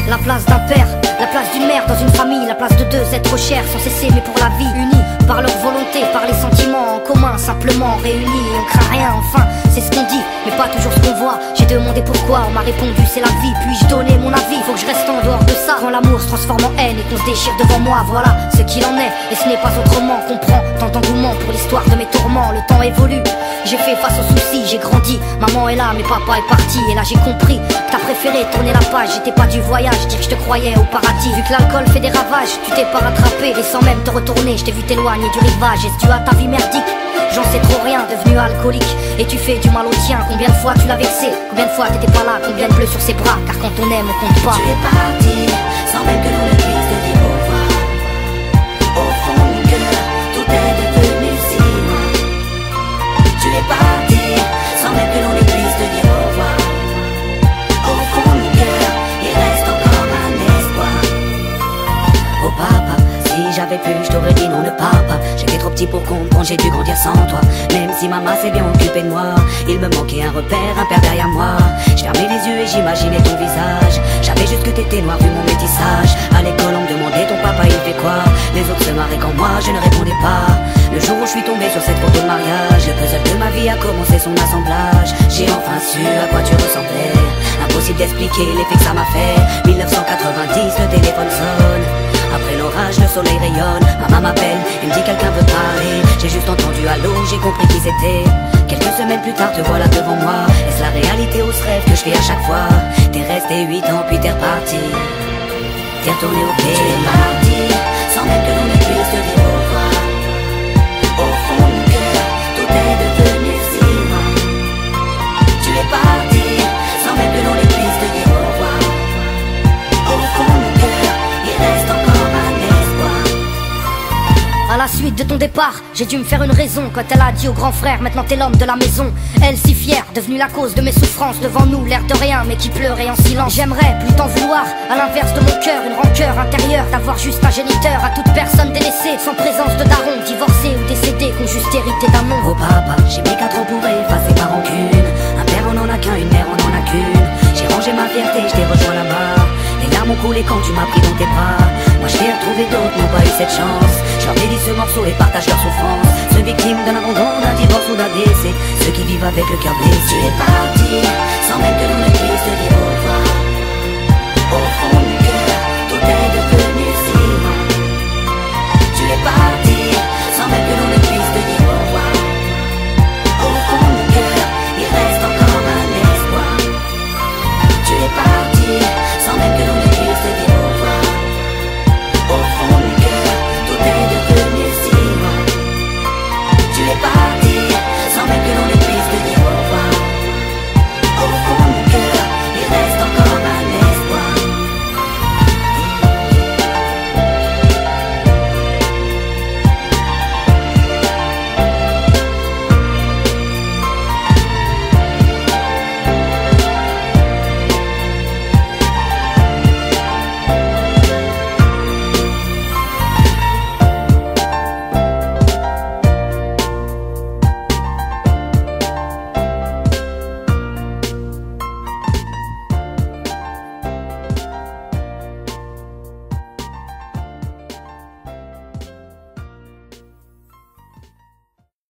La place d'un père, la place d'une mère dans une famille, la place de deux êtres chers sans cesser mais pour la vie, unis par leur volonté, par les sentiments en commun, simplement réunis, on craint rien, enfin c'est ce qu'on dit, mais pas toujours ce qu'on voit. J'ai demandé pourquoi, on m'a répondu c'est la vie. Puis-je donner mon avis, faut que je reste en dehors de ça. Quand l'amour se transforme en haine et qu'on se déchire devant moi, voilà ce qu'il en est, et ce n'est pas autrement. Comprends tant d'engouement pour l'histoire de mes tourments. Le temps évolue, j'ai fait face aux soucis, j'ai grandi. Maman est là, mais papa est parti. Et là j'ai compris que t'as préféré tourner la page. J'étais pas du voyage, dire que je te croyais au paradis. Vu que l'alcool fait des ravages, tu t'es pas rattrapé. Et sans même te retourner, je t'ai vu t'éloigner du rivage. Est-ce dû à ta vie merdique? J'en sais trop rien, devenu alcoolique. Et tu fais du mal au tien, combien de fois tu l'as vexé? Combien de fois t'étais pas là, combien de bleus sur ses bras? Car quand on aime, on compte pas. Tu es parti, sans même que l'on ne puisse te dire au revoir. Au fond de mon cœur, tout est devenu si loin. Tu es parti, sans même que l'on ne puisse te dire au revoir. Au fond de mon cœur, il reste encore un espoir. Oh papa, si j'avais pu, je t'aurais dit non, ne pars pas. J'étais trop petit pour comprendre, j'ai dû grandir sans toi. Même si maman s'est bien occupée de moi, il me manquait un repère, un père derrière moi. Je fermais les yeux et j'imaginais ton visage. J'avais juste que t'étais noir vu mon métissage. À l'école on me demandait ton papa il fait quoi. Les autres se marraient quand moi je ne répondais pas. Le jour où je suis tombé sur cette photo de mariage, le puzzle de ma vie a commencé son assemblage. J'ai enfin su à quoi tu ressemblais. Impossible d'expliquer l'effet que ça m'a fait. 1990, le téléphone sonne. Après l'orage, le soleil rayonne. Maman m'appelle, elle me dit quelqu'un veut parler. J'ai juste entendu allô, j'ai compris qui c'était. Quelques semaines plus tard, te voilà devant moi. Est-ce la réalité ou ce rêve que je fais à chaque fois? T'es resté 8 ans puis t'es reparti. T'es retourné au pays. Tu es parti, sans même que l'on ne puisse te dire au revoir. Au fond de mon cœur, tout est devenu si loin. Tu es parti, sans même que l'on ne puisse te dire au revoir. Au fond de mon cœur, il reste encore un espoir. À la suite de ton départ, j'ai dû me faire une raison quand elle a dit au grand frère, maintenant t'es l'homme de la maison. Elle si fière, devenue la cause de mes souffrances, devant nous l'air de rien mais qui pleurait en silence. J'aimerais plus t'en vouloir, à l'inverse de mon cœur, une rancœur intérieure, d'avoir juste un géniteur à toute personne délaissée, sans présence de daron, divorcé ou décédé, qu'on juste hérité d'un nom. Oh papa, j'ai mis 4 ans pour effacer ma rancune. Un père on en a qu'un, une mère on en a qu'une. J'ai rangé ma fierté, je t'ai rejoint là-bas. Les larmes ont coulé quand tu m'as pris dans tes bras. Moi je t'ai retrouvé, d'autres n'ont pas eu cette chance. Je leur dédie ce morceau et partage leur souffrance. Ceux victimes d'un abandon, d'un divorce ou d'un décès, ceux qui vivent avec le cœur blessé. Tu es parti,